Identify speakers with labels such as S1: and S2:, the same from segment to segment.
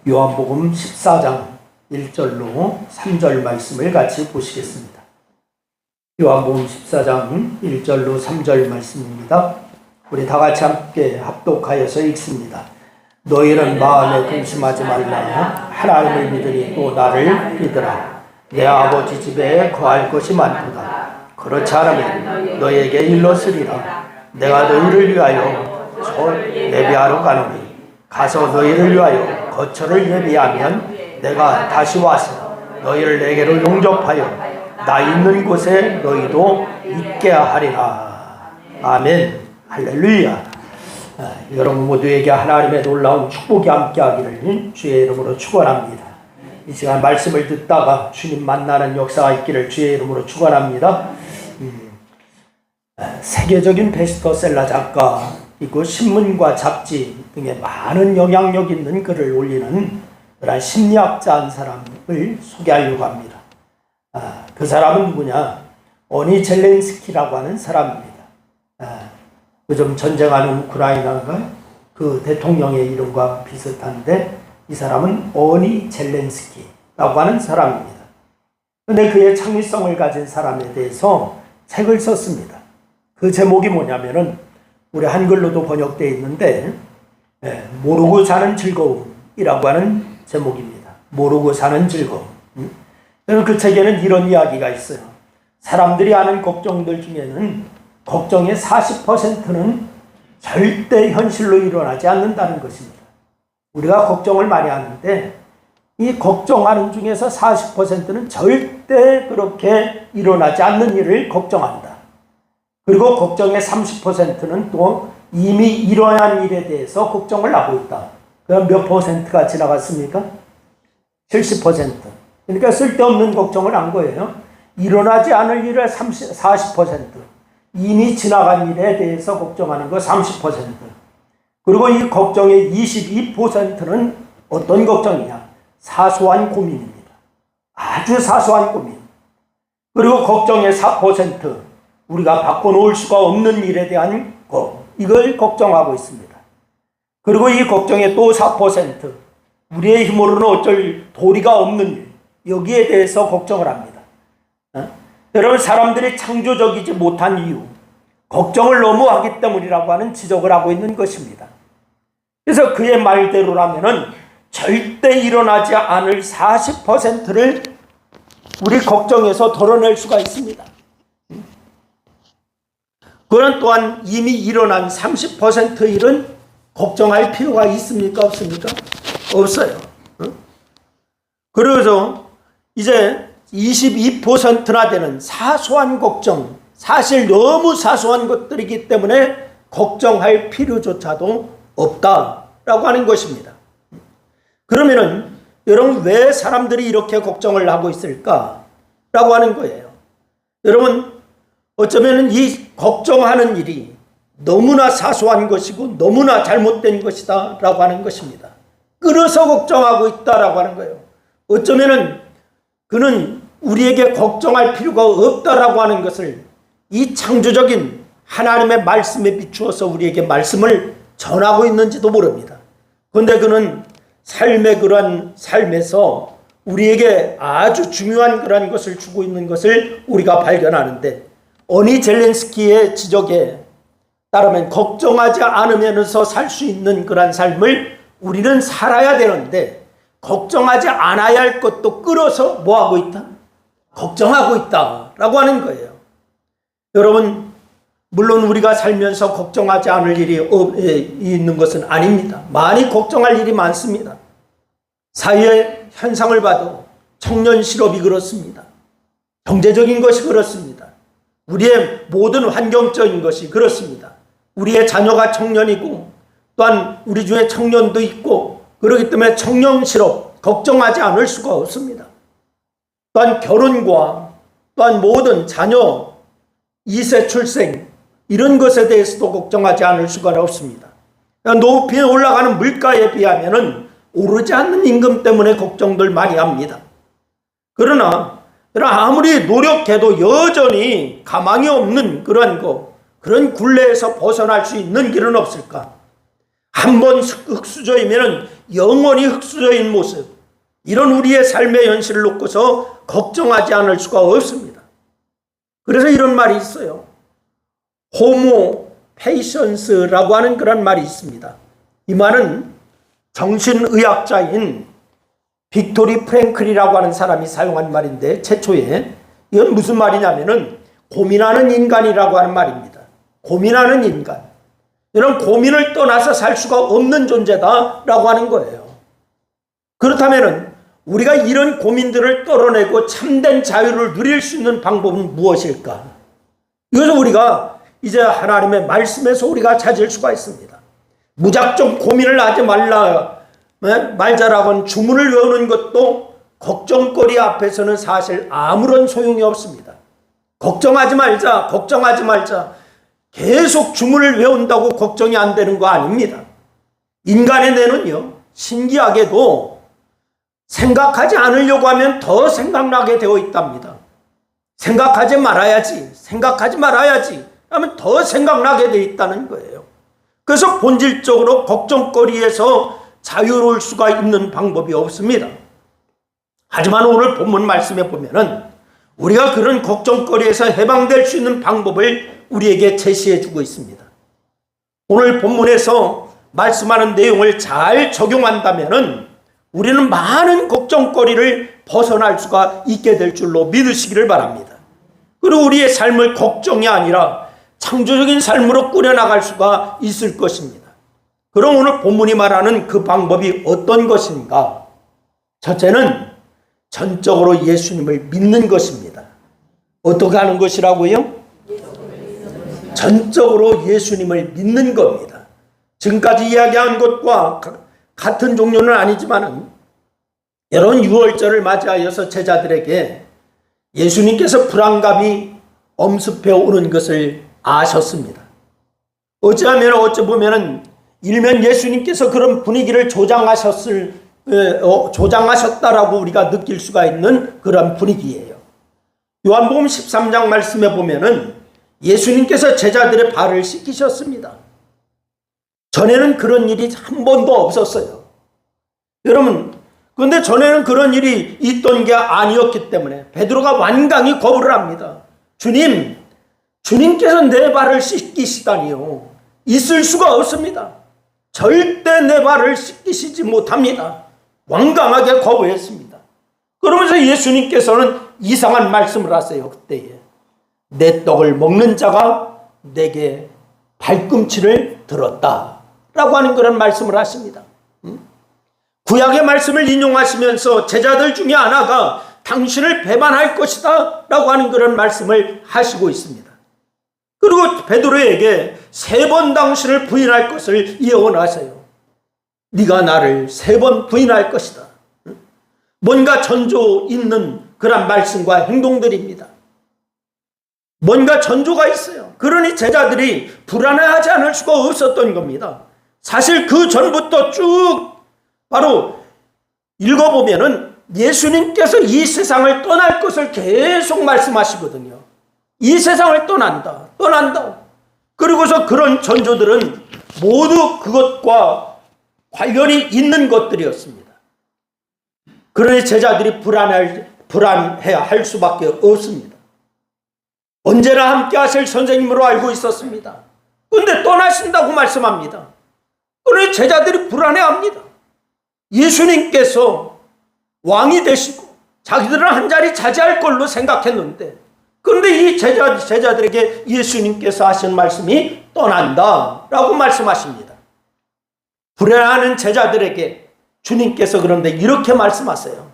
S1: 요한복음 14장 1절로 3절 말씀을 같이 보시겠습니다. 요한복음 14장 1절로 3절 말씀입니다. 우리 다 같이 함께 합독하여서 읽습니다. 너희는 마음에 근심하지 말라. 하나님을 믿으니 또 나를 믿으라. 내 아버지 집에 거할 것이 많도다. 그렇지 않으면 너희에게 일렀으리라. 내가 너희를 위하여 예비하러 가노니 가서 너희를 위하여 거처를 예비하면 내가 다시 와서 너희를 내게로 용접하여 나 있는 곳에 너희도 있게 하리라. 아멘. 할렐루야. 여러분 모두에게 하나님의 놀라운 축복이 함께하기를 주의 이름으로 축원합니다. 이 시간 말씀을 듣다가 주님 만나는 역사가 있기를 주의 이름으로 축원합니다. 세계적인 베스트셀러 작가이고 신문과 잡지 등에 많은 영향력 있는 글을 올리는 그런 심리학자 한 사람을 소개하려고 합니다. 그 사람은 누구냐? 오니 젤렌스키라고 하는 사람입니다. 요즘 전쟁하는 우크라이나가 그 대통령의 이름과 비슷한데 이 사람은 오니 젤렌스키라고 하는 사람입니다. 그런데 그의 창의성을 가진 사람에 대해서 책을 썼습니다. 그 제목이 뭐냐면은 우리 한글로도 번역되어 있는데 모르고 사는 즐거움이라고 하는 제목입니다. 모르고 사는 즐거움. 그 책에는 이런 이야기가 있어요. 사람들이 하는 걱정들 중에는 걱정의 40%는 절대 현실로 일어나지 않는다는 것입니다. 우리가 걱정을 많이 하는데 이 걱정하는 중에서 40%는 절대 그렇게 일어나지 않는 일을 걱정한다. 그리고 걱정의 30%는 또 이미 일어난 일에 대해서 걱정을 하고 있다. 그럼 몇 퍼센트가 지나갔습니까? 70%. 그러니까 쓸데없는 걱정을 한 거예요. 일어나지 않을 일의 40%. 이미 지나간 일에 대해서 걱정하는 거 30%. 그리고 이 걱정의 22%는 어떤 걱정이냐? 사소한 고민입니다. 아주 사소한 고민. 그리고 걱정의 4%. 우리가 바꿔놓을 수가 없는 일에 대한 거, 이걸 걱정하고 있습니다. 그리고 이 걱정의 또 4%, 우리의 힘으로는 어쩔 도리가 없는 일, 여기에 대해서 걱정을 합니다. 여러분, 사람들이 창조적이지 못한 이유, 걱정을 너무 하기 때문이라고 하는 지적을 하고 있는 것입니다. 그래서 그의 말대로라면은 절대 일어나지 않을 40%를 우리 걱정에서 덜어낼 수가 있습니다. 그런 또한 이미 일어난 30% 일은 걱정할 필요가 있습니까? 없습니까? 없어요. 그래서 이제 22%나 되는 사소한 걱정, 사실 너무 사소한 것들이기 때문에 걱정할 필요조차도 없다라고 하는 것입니다. 그러면은 여러분 왜 사람들이 이렇게 걱정을 하고 있을까라고 하는 거예요. 여러분 어쩌면 이 걱정하는 일이 너무나 사소한 것이고 너무나 잘못된 것이다 라고 하는 것입니다. 끌어서 걱정하고 있다라고 하는 거예요. 어쩌면 그는 우리에게 걱정할 필요가 없다라고 하는 것을 이 창조적인 하나님의 말씀에 비추어서 우리에게 말씀을 전하고 있는지도 모릅니다. 그런데 그는 삶의 그러한 삶에서 우리에게 아주 중요한 그러한 것을 주고 있는 것을 우리가 발견하는데 오니 젤렌스키의 지적에 따르면 걱정하지 않으면서 살 수 있는 그런 삶을 우리는 살아야 되는데 걱정하지 않아야 할 것도 끌어서 뭐하고 있다? 걱정하고 있다라고 하는 거예요. 여러분 물론 우리가 살면서 걱정하지 않을 일이 있는 것은 아닙니다. 많이 걱정할 일이 많습니다. 사회의 현상을 봐도 청년 실업이 그렇습니다. 경제적인 것이 그렇습니다. 우리의 모든 환경적인 것이 그렇습니다. 우리의 자녀가 청년이고 또한 우리 중에 청년도 있고 그렇기 때문에 청년 실업 걱정하지 않을 수가 없습니다. 또한 결혼과 또한 모든 자녀 2세 출생 이런 것에 대해서도 걱정하지 않을 수가 없습니다. 높이 올라가는 물가에 비하면 오르지 않는 임금 때문에 걱정들 많이 합니다. 그러나 아무리 노력해도 여전히 가망이 없는 그런 굴레에서 벗어날 수 있는 길은 없을까? 한번 흙수저이면 영원히 흙수저인 모습, 이런 우리의 삶의 현실을 놓고서 걱정하지 않을 수가 없습니다. 그래서 이런 말이 있어요. 호모 페이션스라고 하는 그런 말이 있습니다. 이 말은 정신의학자인 빅토리 프랭클이라고 하는 사람이 사용한 말인데, 최초에 이건 무슨 말이냐면은 고민하는 인간이라고 하는 말입니다. 고민하는 인간. 이런 고민을 떠나서 살 수가 없는 존재다라고 하는 거예요. 그렇다면은 우리가 이런 고민들을 떨어내고 참된 자유를 누릴 수 있는 방법은 무엇일까? 이것을 우리가 이제 하나님의 말씀에서 우리가 찾을 수가 있습니다. 무작정 고민을 하지 말자라고는 주문을 외우는 것도 걱정거리 앞에서는 사실 아무런 소용이 없습니다. 걱정하지 말자, 걱정하지 말자. 계속 주문을 외운다고 걱정이 안 되는 거 아닙니다. 인간의 뇌는요, 신기하게도 생각하지 않으려고 하면 더 생각나게 되어 있답니다. 생각하지 말아야지, 생각하지 말아야지 하면 더 생각나게 되어 있다는 거예요. 그래서 본질적으로 걱정거리에서 자유로울 수가 있는 방법이 없습니다. 하지만 오늘 본문 말씀에 보면은 우리가 그런 걱정거리에서 해방될 수 있는 방법을 우리에게 제시해 주고 있습니다. 오늘 본문에서 말씀하는 내용을 잘 적용한다면은 우리는 많은 걱정거리를 벗어날 수가 있게 될 줄로 믿으시기를 바랍니다. 그리고 우리의 삶을 걱정이 아니라 창조적인 삶으로 꾸려나갈 수가 있을 것입니다. 그럼 오늘 본문이 말하는 그 방법이 어떤 것인가? 첫째는 전적으로 예수님을 믿는 것입니다. 어떻게 하는 것이라고요? 전적으로 예수님을 믿는 겁니다. 지금까지 이야기한 것과 같은 종류는 아니지만 여러분, 유월절을 맞이하여서 제자들에게 예수님께서 불안감이 엄습해 오는 것을 아셨습니다. 어찌 보면은 일면 예수님께서 그런 분위기를 조장하셨다라고 우리가 느낄 수가 있는 그런 분위기예요. 요한복음 13장 말씀에 보면은 예수님께서 제자들의 발을 씻기셨습니다. 전에는 그런 일이 한 번도 없었어요. 여러분, 그런데 전에는 그런 일이 있던 게 아니었기 때문에 베드로가 완강히 거부를 합니다. 주님께서 내 발을 씻기시다니요. 있을 수가 없습니다. 절대 내 발을 씻기시지 못합니다. 완강하게 거부했습니다. 그러면서 예수님께서는 이상한 말씀을 하세요. 그때에 내 떡을 먹는 자가 내게 발꿈치를 들었다 라고 하는 그런 말씀을 하십니다. 구약의 말씀을 인용하시면서 제자들 중에 하나가 당신을 배반할 것이다 라고 하는 그런 말씀을 하시고 있습니다. 그리고 베드로에게 3번 당신을 부인할 것을 예언하세요. 네가 나를 3번 부인할 것이다. 뭔가 전조 있는 그런 말씀과 행동들입니다. 뭔가 전조가 있어요. 그러니 제자들이 불안해하지 않을 수가 없었던 겁니다. 사실 그 전부터 쭉 바로 읽어보면은 예수님께서 이 세상을 떠날 것을 계속 말씀하시거든요. 이 세상을 떠난다. 그리고서 그런 전조들은 모두 그것과 관련이 있는 것들이었습니다. 그러니 제자들이 불안해야 할 수밖에 없습니다. 언제나 함께 하실 선생님으로 알고 있었습니다. 그런데 떠나신다고 말씀합니다. 그러니 제자들이 불안해합니다. 예수님께서 왕이 되시고 자기들은 한 자리 차지할 걸로 생각했는데, 그런데 이 제자들에게 예수님께서 하신 말씀이 떠난다라고 말씀하십니다. 불안해하는 제자들에게 주님께서 그런데 이렇게 말씀하세요.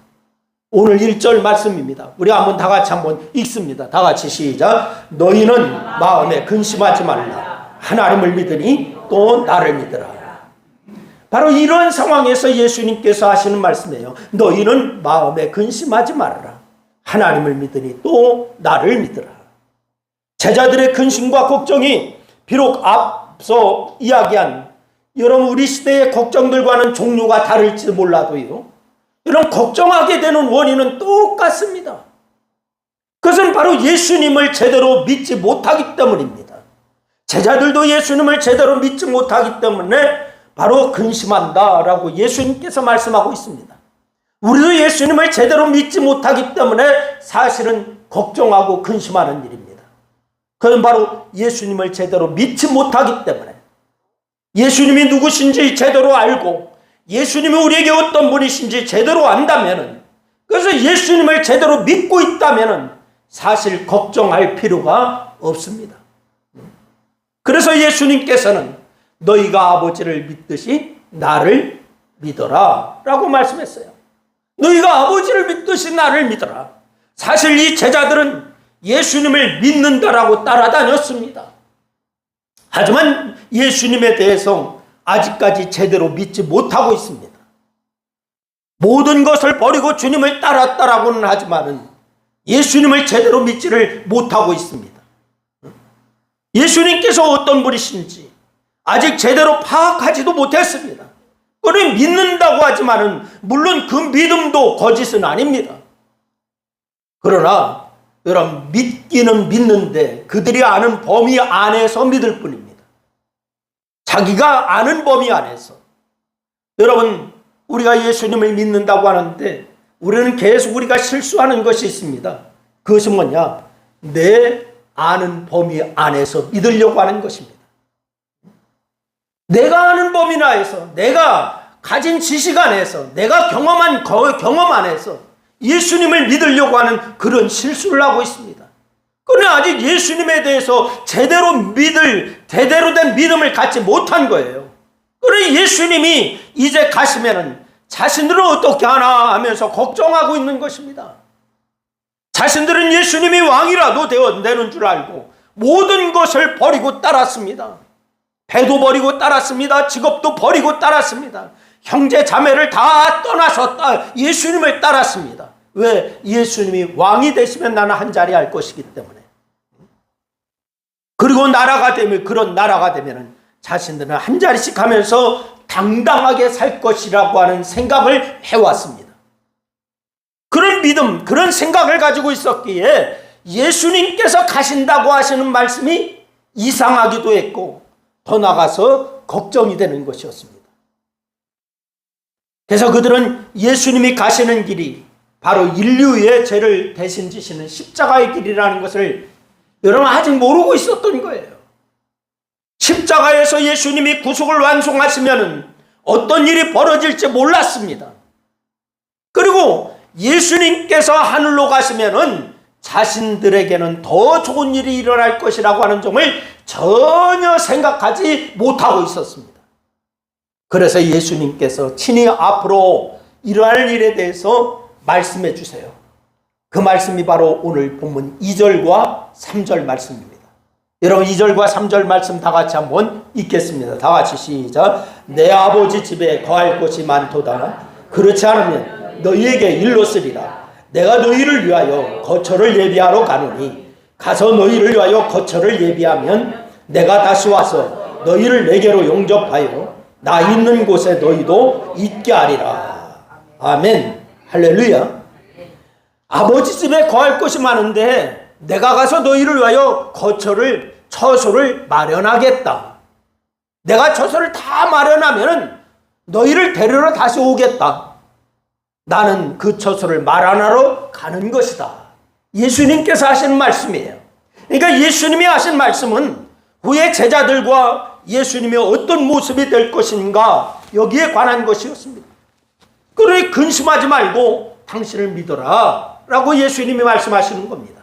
S1: 오늘 1절 말씀입니다. 우리 다 같이 한번 읽습니다. 다 같이 시작. 너희는 마음에 근심하지 말라. 하나님을 믿으니 또 나를 믿으라. 바로 이런 상황에서 예수님께서 하시는 말씀이에요. 너희는 마음에 근심하지 말라. 하나님을 믿으니 또 나를 믿으라. 제자들의 근심과 걱정이 비록 앞서 이야기한 여러분 우리 시대의 걱정들과는 종류가 다를지 몰라도요, 이런 걱정하게 되는 원인은 똑같습니다. 그것은 바로 예수님을 제대로 믿지 못하기 때문입니다. 제자들도 예수님을 제대로 믿지 못하기 때문에 바로 근심한다라고 예수님께서 말씀하고 있습니다. 우리도 예수님을 제대로 믿지 못하기 때문에 사실은 걱정하고 근심하는 일입니다. 그건 바로 예수님을 제대로 믿지 못하기 때문에, 예수님이 누구신지 제대로 알고 예수님이 우리에게 어떤 분이신지 제대로 안다면, 그래서 예수님을 제대로 믿고 있다면 사실 걱정할 필요가 없습니다. 그래서 예수님께서는 너희가 아버지를 믿듯이 나를 믿어라 라고 말씀했어요. 너희가 아버지를 믿듯이 나를 믿어라. 사실 이 제자들은 예수님을 믿는다라고 따라다녔습니다. 하지만 예수님에 대해서 아직까지 제대로 믿지 못하고 있습니다. 모든 것을 버리고 주님을 따랐다라고는 하지만 예수님을 제대로 믿지를 못하고 있습니다. 예수님께서 어떤 분이신지 아직 제대로 파악하지도 못했습니다. 그를 믿는다고 하지만은 물론 그 믿음도 거짓은 아닙니다. 그러나 여러분, 믿기는 믿는데 그들이 아는 범위 안에서 믿을 뿐입니다. 자기가 아는 범위 안에서. 여러분, 우리가 예수님을 믿는다고 하는데 우리는 계속 우리가 실수하는 것이 있습니다. 그것은 뭐냐? 내 아는 범위 안에서 믿으려고 하는 것입니다. 내가 아는 범위 안에서, 내가 가진 지식 안에서, 내가 경험한 경험 안에서 예수님을 믿으려고 하는 그런 실수를 하고 있습니다. 그러나 아직 예수님에 대해서 제대로 된 믿음을 갖지 못한 거예요. 그러나 예수님이 이제 가시면은 자신들은 어떻게 하나 하면서 걱정하고 있는 것입니다. 자신들은 예수님이 왕이라도 되는 줄 알고 모든 것을 버리고 따랐습니다. 배도 버리고 따랐습니다. 직업도 버리고 따랐습니다. 형제 자매를 다 떠나서 예수님을 따랐습니다. 왜? 예수님이 왕이 되시면 나는 한 자리 할 것이기 때문에. 그리고 나라가 되면, 그런 나라가 되면 자신들은 한 자리씩 하면서 당당하게 살 것이라고 하는 생각을 해왔습니다. 그런 믿음, 그런 생각을 가지고 있었기에 예수님께서 가신다고 하시는 말씀이 이상하기도 했고 더 나아가서 걱정이 되는 것이었습니다. 그래서 그들은 예수님이 가시는 길이 바로 인류의 죄를 대신 지시는 십자가의 길이라는 것을 여러분 아직 모르고 있었던 거예요. 십자가에서 예수님이 구속을 완성하시면 어떤 일이 벌어질지 몰랐습니다. 그리고 예수님께서 하늘로 가시면은 자신들에게는 더 좋은 일이 일어날 것이라고 하는 점을 전혀 생각하지 못하고 있었습니다. 그래서 예수님께서 친히 앞으로 일어날 일에 대해서 말씀해 주세요. 그 말씀이 바로 오늘 본문 2절과 3절 말씀입니다. 여러분 2절과 3절 말씀 다 같이 한번 읽겠습니다. 다 같이 시작. 내 아버지 집에 거할 곳이 많도다. 그렇지 않으면 너희에게 일렀으리라. 내가 너희를 위하여 거처를 예비하러 가노니 가서 너희를 위하여 거처를 예비하면 내가 다시 와서 너희를 내게로 용접하여 나 있는 곳에 너희도 있게 하리라. 아멘. 할렐루야. 아버지 집에 거할 곳이 많은데 내가 가서 너희를 위하여 처소를 마련하겠다. 내가 처소를 다 마련하면 너희를 데리러 다시 오겠다. 나는 그 처소를 마련하러 가는 것이다. 예수님께서 하신 말씀이에요. 그러니까 예수님이 하신 말씀은 후에 제자들과 예수님의 어떤 모습이 될 것인가 여기에 관한 것이었습니다. 그러니 근심하지 말고 당신을 믿어라 라고 예수님이 말씀하시는 겁니다.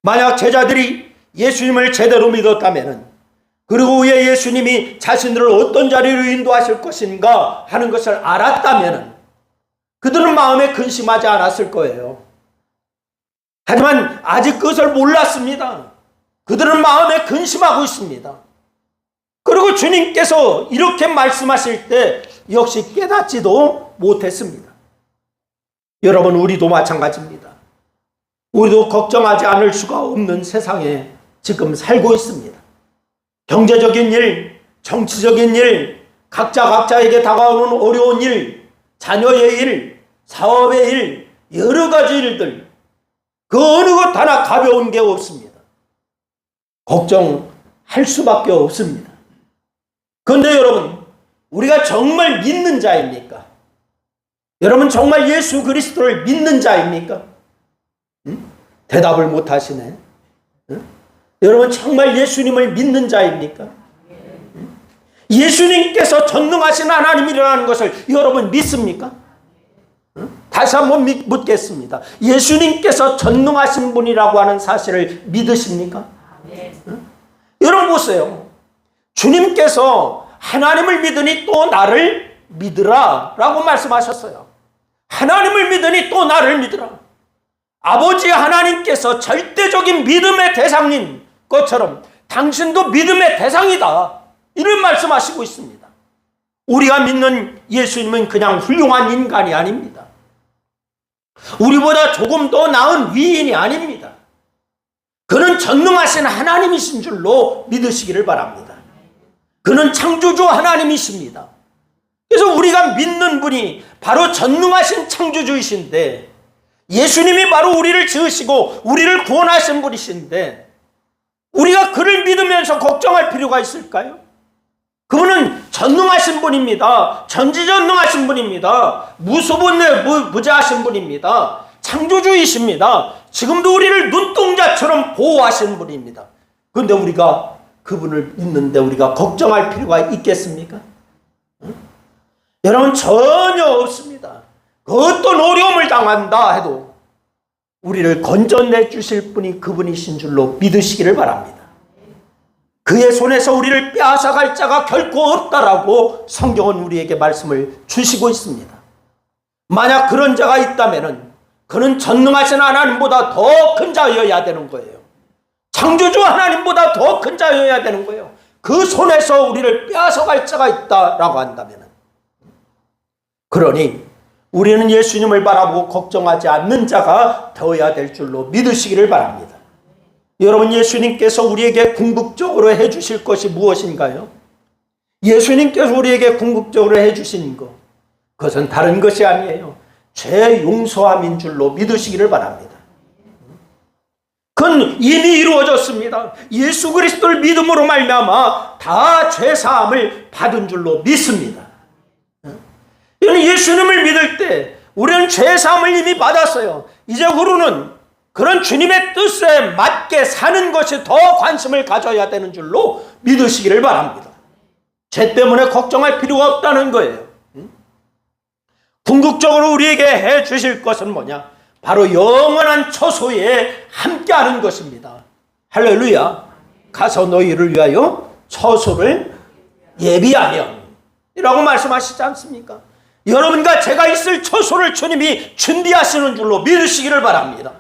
S1: 만약 제자들이 예수님을 제대로 믿었다면, 그리고 후에 예수님이 자신들을 어떤 자리로 인도하실 것인가 하는 것을 알았다면 그들은 마음에 근심하지 않았을 거예요. 하지만 아직 그것을 몰랐습니다. 그들은 마음에 근심하고 있습니다. 그리고 주님께서 이렇게 말씀하실 때 역시 깨닫지도 못했습니다. 여러분, 우리도 마찬가지입니다. 우리도 걱정하지 않을 수가 없는 세상에 지금 살고 있습니다. 경제적인 일, 정치적인 일, 각자에게 다가오는 어려운 일, 자녀의 일, 사업의 일, 여러 가지 일들, 그 어느 것 하나 가벼운 게 없습니다. 걱정할 수밖에 없습니다. 그런데 여러분, 우리가 정말 믿는 자입니까? 여러분 정말 예수 그리스도를 믿는 자입니까? 대답을 못 하시네. 여러분 정말 예수님을 믿는 자입니까? 예수님께서 전능하신 하나님이라는 것을 여러분 믿습니까? 다시 한번 묻겠습니다. 예수님께서 전능하신 분이라고 하는 사실을 믿으십니까? 여러분 보세요. 주님께서 하나님을 믿으니 또 나를 믿으라 라고 말씀하셨어요. 하나님을 믿으니 또 나를 믿으라. 아버지 하나님께서 절대적인 믿음의 대상인 것처럼 당신도 믿음의 대상이다, 이런 말씀하시고 있습니다. 우리가 믿는 예수님은 그냥 훌륭한 인간이 아닙니다. 우리보다 조금 더 나은 위인이 아닙니다. 그는 전능하신 하나님이신 줄로 믿으시기를 바랍니다. 그는 창조주 하나님이십니다. 그래서 우리가 믿는 분이 바로 전능하신 창조주이신데, 예수님이 바로 우리를 지으시고 우리를 구원하신 분이신데, 우리가 그를 믿으면서 걱정할 필요가 있을까요? 그분은 전능하신 분입니다. 전지전능하신 분입니다. 무소부재하신 분입니다. 창조주이십니다. 지금도 우리를 눈동자처럼 보호하시는 분입니다. 그런데 우리가 그분을 믿는데 우리가 걱정할 필요가 있겠습니까? 여러분 전혀 없습니다. 그 어떤 어려움을 당한다 해도 우리를 건져내 주실 분이 그분이신 줄로 믿으시기를 바랍니다. 그의 손에서 우리를 빼앗아갈 자가 결코 없다라고 성경은 우리에게 말씀을 주시고 있습니다. 만약 그런 자가 있다면 그는 전능하신 하나님보다 더 큰 자여야 되는 거예요. 창조주 하나님보다 더 큰 자여야 되는 거예요. 그 손에서 우리를 빼앗아갈 자가 있다라고 한다면, 그러니 우리는 예수님을 바라보고 걱정하지 않는 자가 되어야 될 줄로 믿으시기를 바랍니다. 여러분 예수님께서 우리에게 궁극적으로 해주실 것이 무엇인가요? 예수님께서 우리에게 궁극적으로 해주신 것, 그것은 다른 것이 아니에요. 죄 용서함인 줄로 믿으시기를 바랍니다. 그건 이미 이루어졌습니다. 예수 그리스도를 믿음으로 말미암아 다 죄사함을 받은 줄로 믿습니다. 예수님을 믿을 때 우리는 죄사함을 이미 받았어요. 이제 후로는 그런 주님의 뜻에 맞게 사는 것이 더 관심을 가져야 되는 줄로 믿으시기를 바랍니다. 죄 때문에 걱정할 필요가 없다는 거예요. 궁극적으로 우리에게 해 주실 것은 뭐냐? 바로 영원한 처소에 함께하는 것입니다. 할렐루야. 가서 너희를 위하여 처소를 예비하면 이라고 말씀하시지 않습니까? 여러분과 제가 있을 처소를 주님이 준비하시는 줄로 믿으시기를 바랍니다.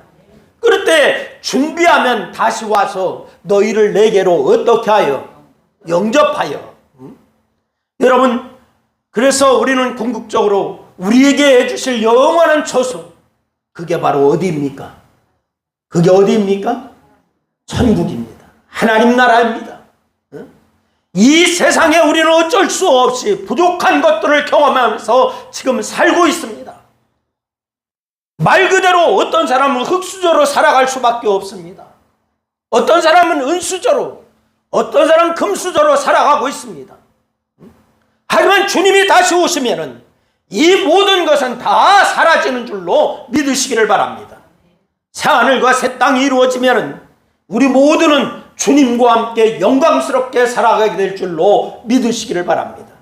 S1: 그럴 때 준비하면 다시 와서 너희를 내게로 어떻게 하여? 영접하여. 여러분, 그래서 우리는 궁극적으로 우리에게 해주실 영원한 처소, 그게 바로 어디입니까? 그게 어디입니까? 천국입니다. 하나님 나라입니다. 이 세상에 우리는 어쩔 수 없이 부족한 것들을 경험하면서 지금 살고 있습니다. 말 그대로 어떤 사람은 흙수저로 살아갈 수밖에 없습니다. 어떤 사람은 은수저로, 어떤 사람은 금수저로 살아가고 있습니다. 하지만 주님이 다시 오시면은 이 모든 것은 다 사라지는 줄로 믿으시기를 바랍니다. 새하늘과 새 땅이 이루어지면은 우리 모두는 주님과 함께 영광스럽게 살아가게 될 줄로 믿으시기를 바랍니다.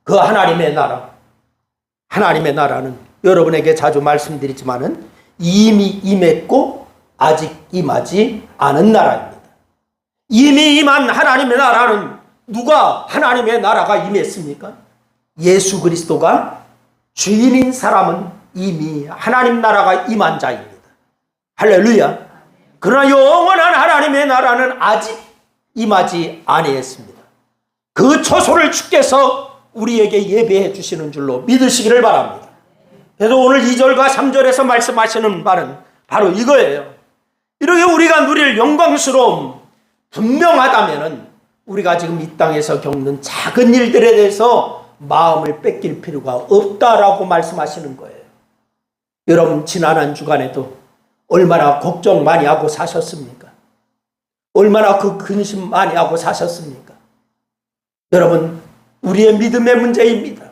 S1: 그 하나님의 나라, 하나님의 나라는 여러분에게 자주 말씀드리지만은 이미 임했고 아직 임하지 않은 나라입니다. 이미 임한 하나님의 나라는 누가 하나님의 나라가 임했습니까? 예수 그리스도가 주인인 사람은 이미 하나님 나라가 임한 자입니다. 할렐루야. 그러나 영원한 하나님의 나라는 아직 임하지 아니했습니다. 그 처소를 주께서 우리에게 예배해 주시는 줄로 믿으시기를 바랍니다. 그래서 오늘 2절과 3절에서 말씀하시는 바는 바로 이거예요. 이렇게 우리가 누릴 영광스러움 분명하다면은 우리가 지금 이 땅에서 겪는 작은 일들에 대해서 마음을 뺏길 필요가 없다라고 말씀하시는 거예요. 여러분 지난 한 주간에도 얼마나 걱정 많이 하고 사셨습니까? 얼마나 그 근심 많이 하고 사셨습니까? 여러분 우리의 믿음의 문제입니다.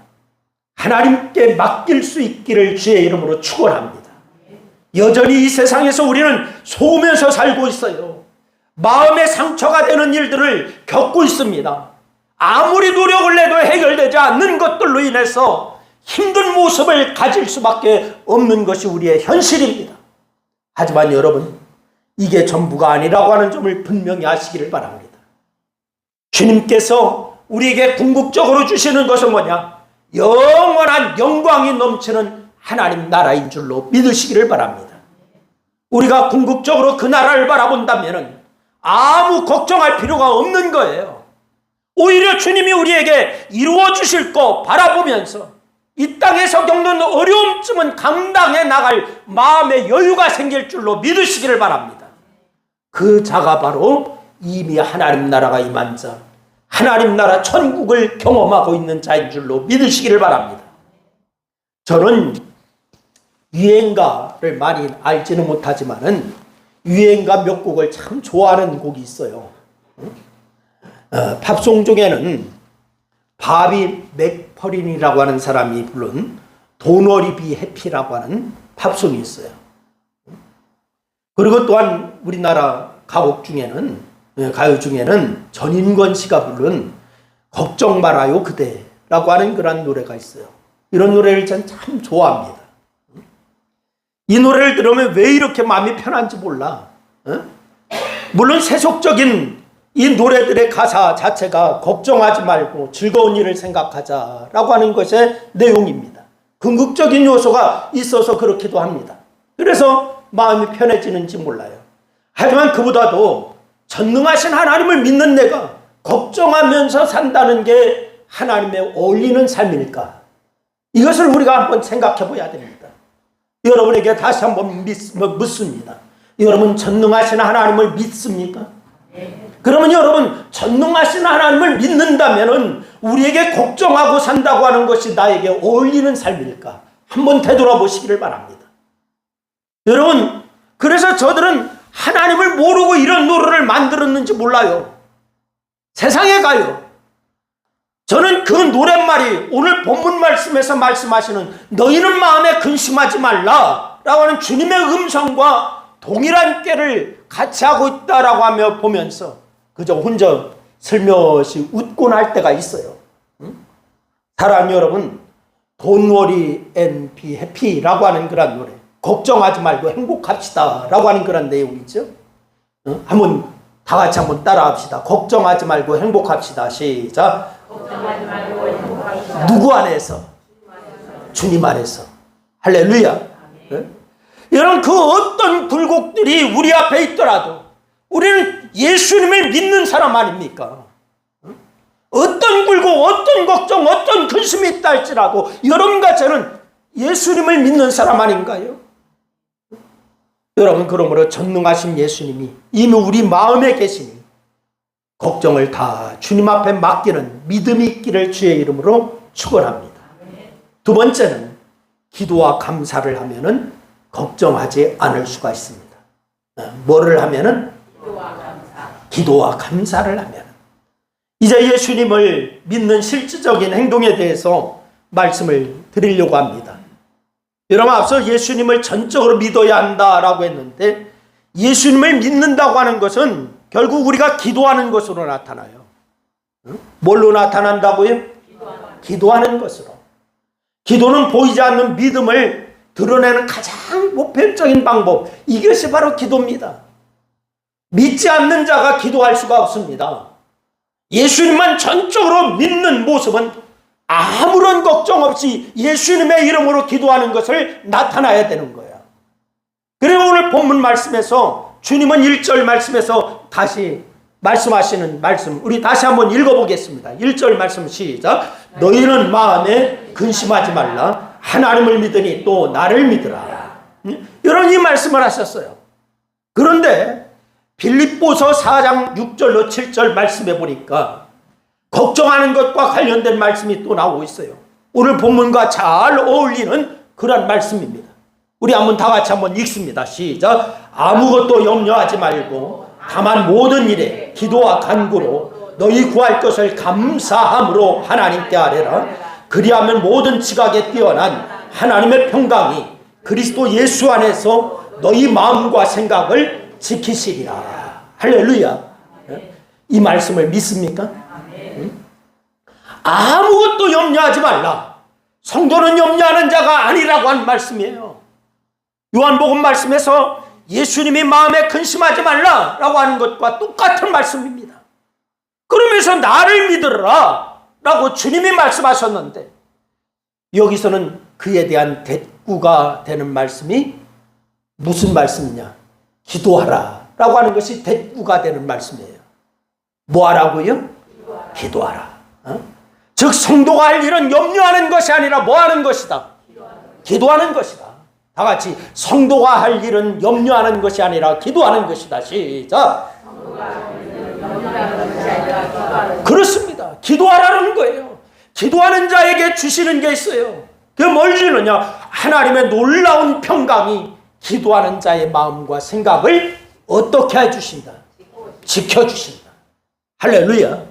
S1: 하나님께 맡길 수 있기를 주의 이름으로 축원합니다. 여전히 이 세상에서 우리는 속으면서 살고 있어요. 마음의 상처가 되는 일들을 겪고 있습니다. 아무리 노력을 내도 해결되지 않는 것들로 인해서 힘든 모습을 가질 수밖에 없는 것이 우리의 현실입니다. 하지만 여러분, 이게 전부가 아니라고 하는 점을 분명히 아시기를 바랍니다. 주님께서 우리에게 궁극적으로 주시는 것은 뭐냐? 영원한 영광이 넘치는 하나님 나라인 줄로 믿으시기를 바랍니다. 우리가 궁극적으로 그 나라를 바라본다면 아무 걱정할 필요가 없는 거예요. 오히려 주님이 우리에게 이루어 주실 거 바라보면서 이 땅에서 겪는 어려움쯤은 감당해 나갈 마음의 여유가 생길 줄로 믿으시기를 바랍니다. 그 자가 바로 이미 하나님 나라가 임한 자, 하나님 나라 천국을 경험하고 있는 자인 줄로 믿으시기를 바랍니다. 저는 유행가를 많이 알지는 못하지만은 유행가 몇 곡을 참 좋아하는 곡이 있어요. 팝송 중에는 바비 맥퍼린이라고 하는 사람이 부른 Don't Worry Be Happy라고 하는 팝송이 있어요. 그리고 또한 우리나라 가요 중에는 전인권 씨가 부른 걱정 말아요 그대라고 하는 그런 노래가 있어요. 이런 노래를 전 참 좋아합니다. 이 노래를 들으면 왜 이렇게 마음이 편한지 몰라. 물론 세속적인 이 노래들의 가사 자체가 걱정하지 말고 즐거운 일을 생각하자라고 하는 것의 내용입니다. 궁극적인 요소가 있어서 그렇기도 합니다. 그래서 마음이 편해지는지 몰라요. 하지만 그보다도 전능하신 하나님을 믿는 내가 걱정하면서 산다는 게 하나님의 어울리는 삶일까? 이것을 우리가 한번 생각해 봐야 됩니다. 여러분에게 다시 한번 묻습니다. 여러분 전능하신 하나님을 믿습니까? 그러면 여러분 전능하신 하나님을 믿는다면 우리에게 걱정하고 산다고 하는 것이 나에게 어울리는 삶일까? 한번 되돌아보시기를 바랍니다. 여러분, 그래서 저들은 하나님을 모르고 이런 노래를 만들었는지 몰라요. 세상에 가요. 저는 그 노랫말이 오늘 본문 말씀에서 말씀하시는 너희는 마음에 근심하지 말라 라고 하는 주님의 음성과 동일한 꾀를 같이 하고 있다라고 하며 보면서 그저 혼자 슬며시 웃곤 할 때가 있어요. 사랑하는 여러분, Don't worry and be happy 라고 하는 그런 노래, 걱정하지 말고 행복합시다 라고 하는 그런 내용이죠. 한번 다 같이 한번 따라합시다. 걱정하지 말고 행복합시다. 시작. 걱정하지 말고 행복합시다. 누구 안에서? 주님 안에서. 할렐루야. 여러분, 그 어떤 굴곡들이 우리 앞에 있더라도 우리는 예수님을 믿는 사람 아닙니까? 어떤 굴곡, 어떤 걱정, 어떤 근심이 있다 할지라도 여러분과 저는 예수님을 믿는 사람 아닌가요? 여러분, 그러므로 전능하신 예수님이 이미 우리 마음에 계시니 걱정을 다 주님 앞에 맡기는 믿음이 있기를 주의 이름으로 축원합니다. 두 번째는 기도와 감사를 하면은 걱정하지 않을 수가 있습니다. 뭐를 하면은? 기도와 감사를 하면. 이제 예수님을 믿는 실질적인 행동에 대해서 말씀을 드리려고 합니다. 여러분, 앞서 예수님을 전적으로 믿어야 한다라고 했는데 예수님을 믿는다고 하는 것은 결국 우리가 기도하는 것으로 나타나요. 뭘로 나타난다고요? 기도하는 것으로. 기도는 보이지 않는 믿음을 드러내는 가장 보편적인 방법, 이것이 바로 기도입니다. 믿지 않는 자가 기도할 수가 없습니다. 예수님만 전적으로 믿는 모습은 아무런 걱정 없이 예수님의 이름으로 기도하는 것을 나타나야 되는 거야. 그리고 오늘 본문 말씀에서 주님은 1절 말씀에서 다시 말씀하시는 말씀, 우리 다시 한번 읽어보겠습니다. 1절 말씀 시작. 너희는 마음에 근심하지 말라. 하나님을 믿으니 또 나를 믿으라. 이런 이 말씀을 하셨어요. 그런데 빌립보서 4장 6절로 7절 말씀해 보니까 걱정하는 것과 관련된 말씀이 또 나오고 있어요. 오늘 본문과 잘 어울리는 그런 말씀입니다. 우리 한번 다 같이 한번 읽습니다. 시작. 아무것도 염려하지 말고 다만 모든 일에 기도와 간구로 너희 구할 것을 감사함으로 하나님께 아뢰라. 그리하면 모든 지각에 뛰어난 하나님의 평강이 그리스도 예수 안에서 너희 마음과 생각을 지키시리라. 할렐루야. 이 말씀을 믿습니까? 아무것도 염려하지 말라. 성도는 염려하는 자가 아니라고 한 말씀이에요. 요한복음 말씀에서 예수님이 마음에 근심하지 말라라고 하는 것과 똑같은 말씀입니다. 그러면서 나를 믿으라 라고 주님이 말씀하셨는데, 여기서는 그에 대한 대꾸가 되는 말씀이 무슨 말씀이냐? 기도하라 라고 하는 것이 대꾸가 되는 말씀이에요. 뭐 하라고요? 기도하라. 즉 성도가 할 일은 염려하는 것이 아니라 뭐 하는 것이다? 기도하는 것이다. 다 같이 성도가 할 일은 염려하는 것이 아니라 기도하는 것이다. 시작. 그렇습니다. 기도하라는 거예요. 기도하는 자에게 주시는 게 있어요. 그게 뭘 주느냐? 하나님의 놀라운 평강이 기도하는 자의 마음과 생각을 어떻게 해주신다? 지켜주신다. 할렐루야.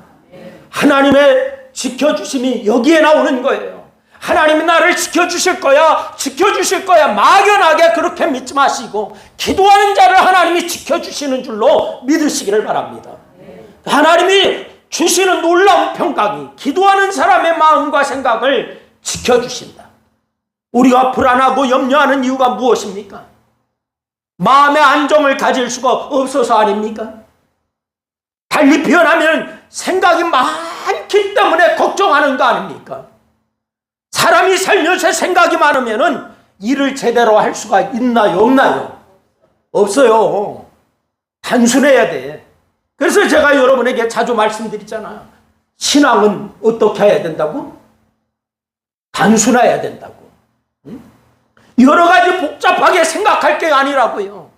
S1: 하나님의 지켜주심이 여기에 나오는 거예요. 하나님이 나를 지켜주실 거야, 지켜주실 거야, 막연하게 그렇게 믿지 마시고 기도하는 자를 하나님이 지켜주시는 줄로 믿으시기를 바랍니다. 하나님이 주시는 놀라운 평강이 기도하는 사람의 마음과 생각을 지켜주신다. 우리가 불안하고 염려하는 이유가 무엇입니까? 마음의 안정을 가질 수가 없어서 아닙니까? 달리 표현하면 생각이 많기 때문에 걱정하는 거 아닙니까? 사람이 살면서 생각이 많으면 일을 제대로 할 수가 있나요? 없나요? 없어요. 단순해야 돼. 그래서 제가 여러분에게 자주 말씀드리잖아요. 신앙은 어떻게 해야 된다고? 단순해야 된다고. 여러 가지 복잡하게 생각할 게 아니라고요.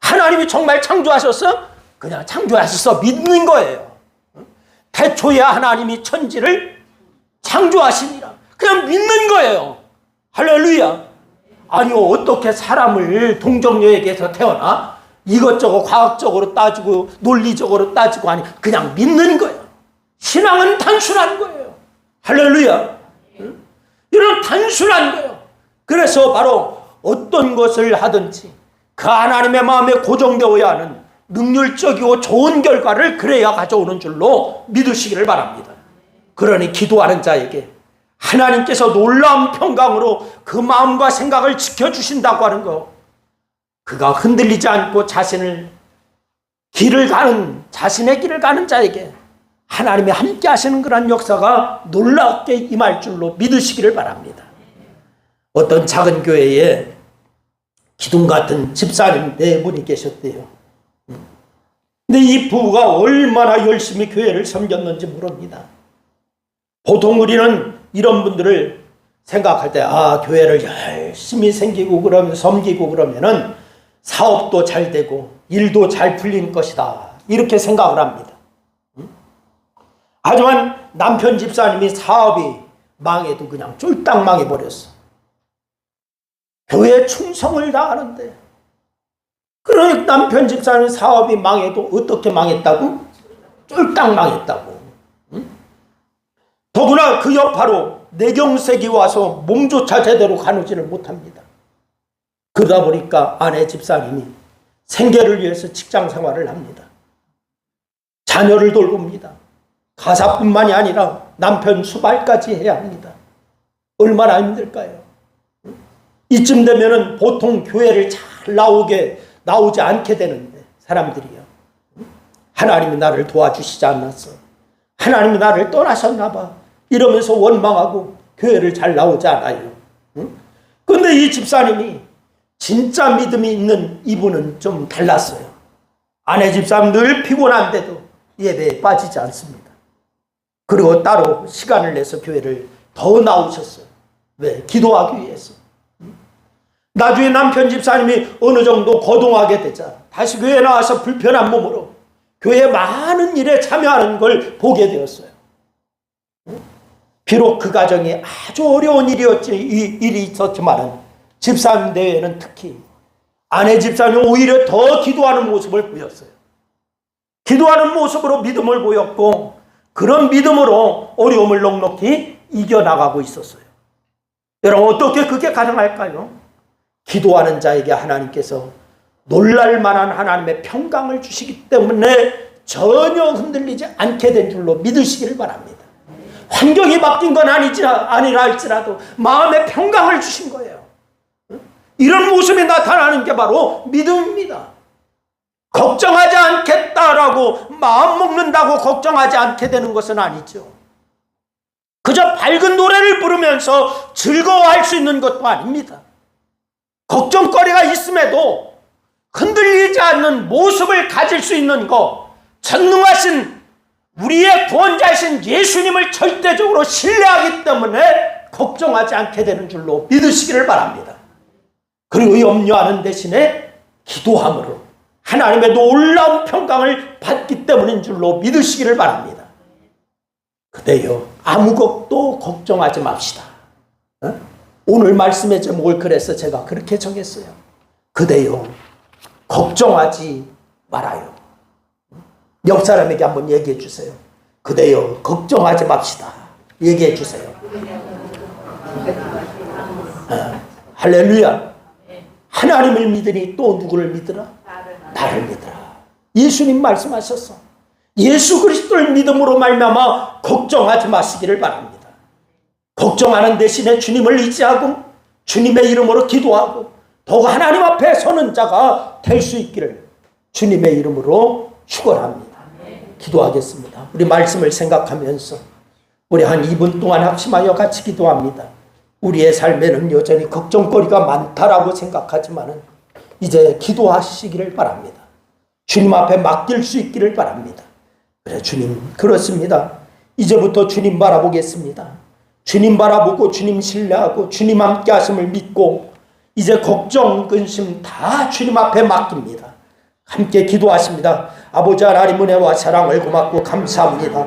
S1: 하나님이 정말 창조하셨어? 그냥 창조하셔서 믿는 거예요. 태초에 하나님이 천지를 창조하시니라. 그냥 믿는 거예요. 할렐루야. 아니요, 어떻게 사람을 동정녀에게서 태어나 이것저것 과학적으로 따지고 논리적으로 따지고 하니 그냥 믿는 거예요. 신앙은 단순한 거예요. 할렐루야. 이런 단순한 거예요. 그래서 바로 어떤 것을 하든지 그 하나님의 마음에 고정되어야 하는 능률적이고 좋은 결과를 그래야 가져오는 줄로 믿으시기를 바랍니다. 그러니 기도하는 자에게 하나님께서 놀라운 평강으로 그 마음과 생각을 지켜주신다고 하는 거, 그가 흔들리지 않고 자신의 길을 가는 자에게 하나님이 함께 하시는 그런 역사가 놀랍게 임할 줄로 믿으시기를 바랍니다. 어떤 작은 교회에 기둥 같은 집사님 4분이 계셨대요. 근데 이 부부가 얼마나 열심히 교회를 섬겼는지 모릅니다. 보통 우리는 이런 분들을 생각할 때, 교회를 열심히 섬기고 그러면은 사업도 잘 되고 일도 잘 풀릴 것이다, 이렇게 생각을 합니다. 하지만 남편 집사님이 사업이 망해도 그냥 쫄딱 망해버렸어. 교회에 충성을 다하는데, 그러니 남편 집사님 사업이 망해도 어떻게 망했다고? 쫄딱 망했다고. 더구나 그 여파로 뇌경색이 와서 몸조차 제대로 가누지를 못합니다. 그러다 보니까 아내 집사님이 생계를 위해서 직장 생활을 합니다. 자녀를 돌봅니다. 가사뿐만이 아니라 남편 수발까지 해야 합니다. 얼마나 힘들까요? 이쯤 되면은 보통 교회를 잘 나오지 않게 되는데, 사람들이요, 하나님이 나를 도와주시지 않았어, 하나님이 나를 떠나셨나 봐, 이러면서 원망하고 교회를 잘 나오지 않아요. 그런데 이 집사님이 진짜 믿음이 있는 이분은 좀 달랐어요. 아내 집사님 늘 피곤한데도 예배에 빠지지 않습니다. 그리고 따로 시간을 내서 교회를 더 나오셨어요. 왜? 기도하기 위해서. 나중에 남편 집사님이 어느 정도 거동하게 되자 다시 교회에 나와서 불편한 몸으로 교회 많은 일에 참여하는 걸 보게 되었어요. 비록 그 가정이 아주 어려운 일이 있었지만 집사님 대회는 특히 아내 집사님이 오히려 더 기도하는 모습을 보였어요. 기도하는 모습으로 믿음을 보였고 그런 믿음으로 어려움을 넉넉히 이겨나가고 있었어요. 여러분 어떻게 그게 가능할까요? 기도하는 자에게 하나님께서 놀랄만한 하나님의 평강을 주시기 때문에 전혀 흔들리지 않게 된 줄로 믿으시기를 바랍니다. 환경이 바뀐 건 아니라 할지라도 마음의 평강을 주신 거예요. 이런 모습이 나타나는 게 바로 믿음입니다. 걱정하지 않겠다라고 마음 먹는다고 걱정하지 않게 되는 것은 아니죠. 그저 밝은 노래를 부르면서 즐거워할 수 있는 것도 아닙니다. 걱정거리가 있음에도 흔들리지 않는 모습을 가질 수 있는 것, 전능하신 우리의 구원자이신 예수님을 절대적으로 신뢰하기 때문에 걱정하지 않게 되는 줄로 믿으시기를 바랍니다. 그리고 염려하는 대신에 기도함으로 하나님의 놀라운 평강을 받기 때문인 줄로 믿으시기를 바랍니다. 그대여 아무것도 걱정하지 맙시다. 오늘 말씀의 제목을 그래서 제가 그렇게 정했어요. 그대여 걱정하지 말아요. 옆 사람에게 한번 얘기해 주세요. 그대여 걱정하지 맙시다. 얘기해 주세요. 할렐루야. 하나님을 믿으니 또 누구를 믿으라? 나를 믿으라. 예수님 말씀하셨어. 예수 그리스도를 믿음으로 말미암아 걱정하지 마시기를 바랍니다. 걱정하는 대신에 주님을 의지하고 주님의 이름으로 기도하고 더욱 하나님 앞에 서는 자가 될 수 있기를 주님의 이름으로 축원합니다. 기도하겠습니다. 우리 말씀을 생각하면서 우리 한 2분 동안 합심하여 같이 기도합니다. 우리의 삶에는 여전히 걱정거리가 많다라고 생각하지만은 이제 기도하시기를 바랍니다. 주님 앞에 맡길 수 있기를 바랍니다. 그래 주님 그렇습니다. 이제부터 주님 바라보겠습니다. 주님 바라보고 주님 신뢰하고 주님 함께 하심을 믿고 이제 걱정 근심 다 주님 앞에 맡깁니다. 함께 기도하십니다. 아버지 하나님 은혜와 사랑을 고맙고 감사합니다.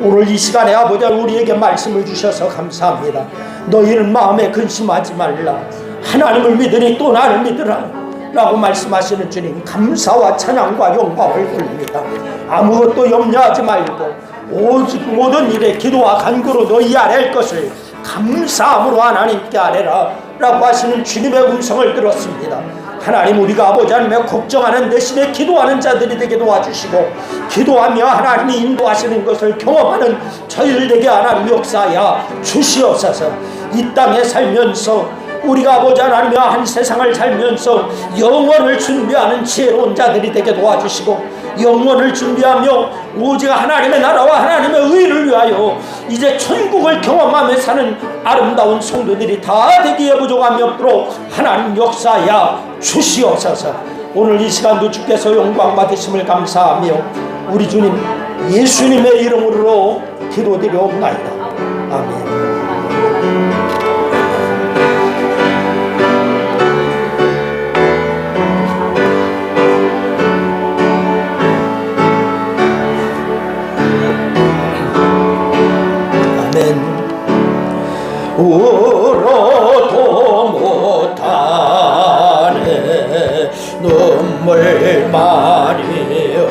S1: 오늘 이 시간에 아버지 우리에게 말씀을 주셔서 감사합니다. 너희는 마음에 근심하지 말라. 하나님을 믿으니 또 나를 믿으라 라고 말씀하시는 주님 감사와 찬양과 영광을 돌립니다. 아무것도 염려하지 말고 오직 모든 일에 기도와 간구로 너희 아랠 것을 감사함으로 하나님께 아뢰라 라고 하시는 주님의 음성을 들었습니다. 하나님 우리가 아버지 하나님의 걱정하는 대신에 기도하는 자들이 되게 도와주시고 기도하며 하나님이 인도하시는 것을 경험하는 저희들에게 하나님 역사하여 주시옵소서. 이 땅에 살면서 우리가 아버지 하나님의 한 세상을 살면서 영원을 준비하는 지혜로운 자들이 되게 도와주시고 영원을 준비하며 오직 하나님의 나라와 하나님의 의를 위하여 이제 천국을 경험하며 사는 아름다운 성도들이 다 되기에 부족함이 없도록 하나님 역사하여 주시옵소서. 오늘 이 시간도 주께서 영광 받으심을 감사하며 우리 주님 예수님의 이름으로 기도드리옵나이다. 아멘. 울어도 못하네 눈물 많이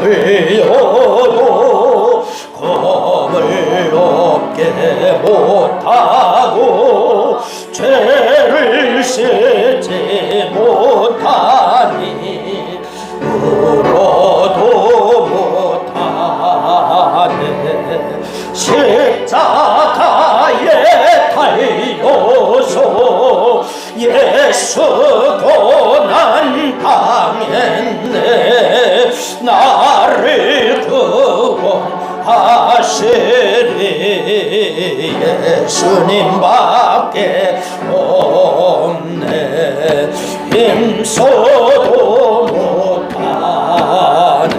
S1: 흘려도 겁을 없게 못하고 죄를 씻지 못하니 울어도 못하네 십자가에 달려서 예수 고난 당했네 나를 구원하시리 예수님밖에 없네 힘써도 못하네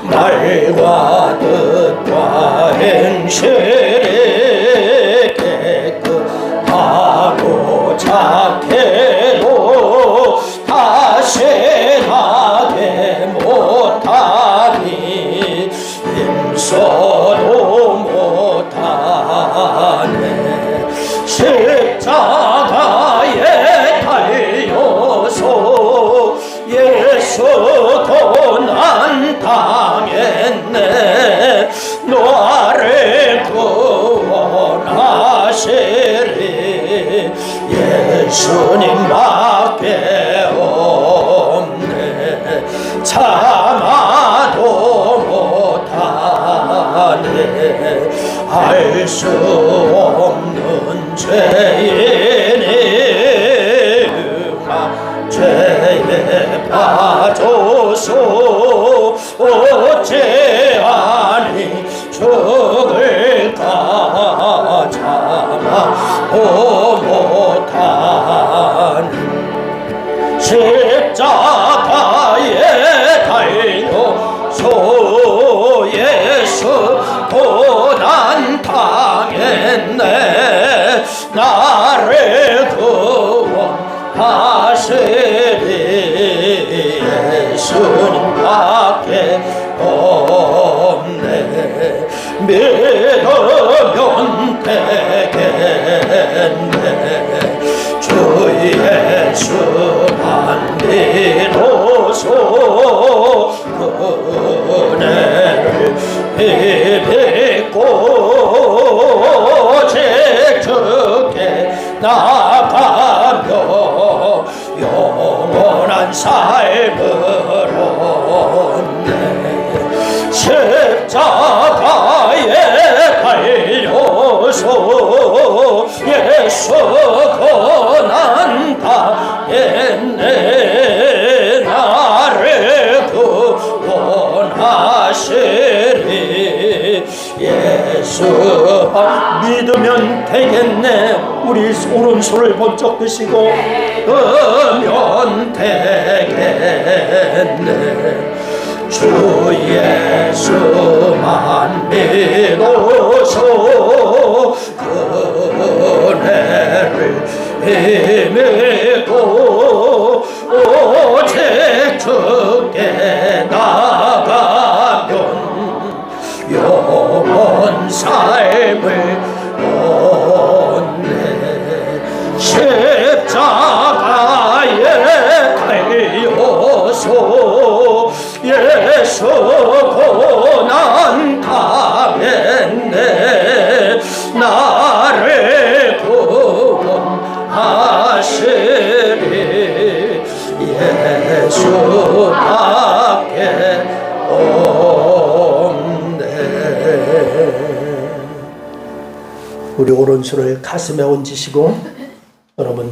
S1: 말과 뜻과 행실이 깨끗하고 착해도 다시 나게 못하니 힘써도 못하네 십자가에 달려서 예수 고난 당해 예수님밖에 없네. 참아도 못하네. 알 수 없는 죄인이 죄에 빠져서 어찌하니 죽을까 참아도 못하니 십자가에 달려서 예수 고난 당했네. 나를 구원하시리 예수님밖에 없네. 믿으면 되겠네. 주 예수만 믿어서 은혜를 비비고 주께 나가며 영원한 삶을 얻네. 십자가에 달려서 예수 고난 당했네. 나를 구원하시리 예수 믿으면 되겠네. 우리 오른손을 번쩍 드시고 으면 되겠네. 주 예수만 믿어서 은혜를 힘입고 오직 주께 나가면 영원 삶을 얻네. 십자가에 달려서 예수 고난 당했네. 나를 구원하시리 예수밖에 없네. 우리 오른손을 가슴에 얹으시고 여러분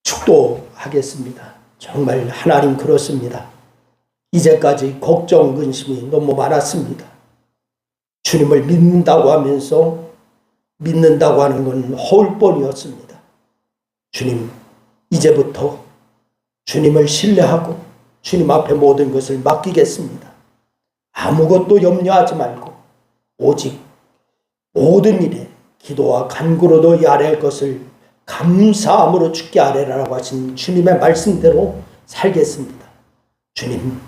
S1: 축도하겠습니다. 정말 하나님 그렇습니다. 이제까지 걱정, 근심이 너무 많았습니다. 주님을 믿는다고 하면서 믿는다고 하는 건 허울뿐이었습니다. 주님, 이제부터 주님을 신뢰하고 주님 앞에 모든 것을 맡기겠습니다. 아무것도 염려하지 말고 오직 모든 일에 기도와 간구로도 이 아뢰할 것을 감사함으로 주께 아뢰라라고 하신 주님의 말씀대로 살겠습니다. 주님,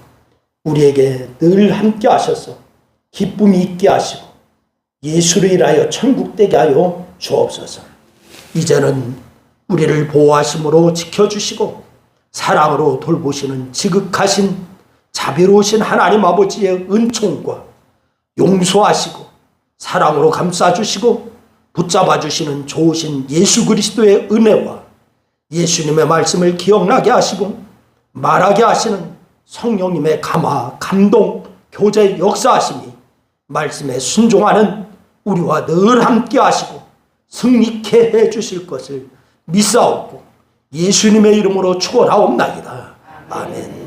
S1: 우리에게 늘 함께 하셔서 기쁨이 있게 하시고 예수를 인하여 천국 되게 하여 주옵소서. 이제는 우리를 보호하심으로 지켜주시고 사랑으로 돌보시는 지극하신 자비로우신 하나님 아버지의 은총과 용서하시고 사랑으로 감싸주시고 붙잡아주시는 좋으신 예수 그리스도의 은혜와 예수님의 말씀을 기억나게 하시고 말하게 하시는 성령님의 감화, 감동, 교제 역사하심이 말씀에 순종하는 우리와 늘 함께 하시고 승리케 해주실 것을 믿사옵고 예수님의 이름으로 축원하옵나이다. 아멘.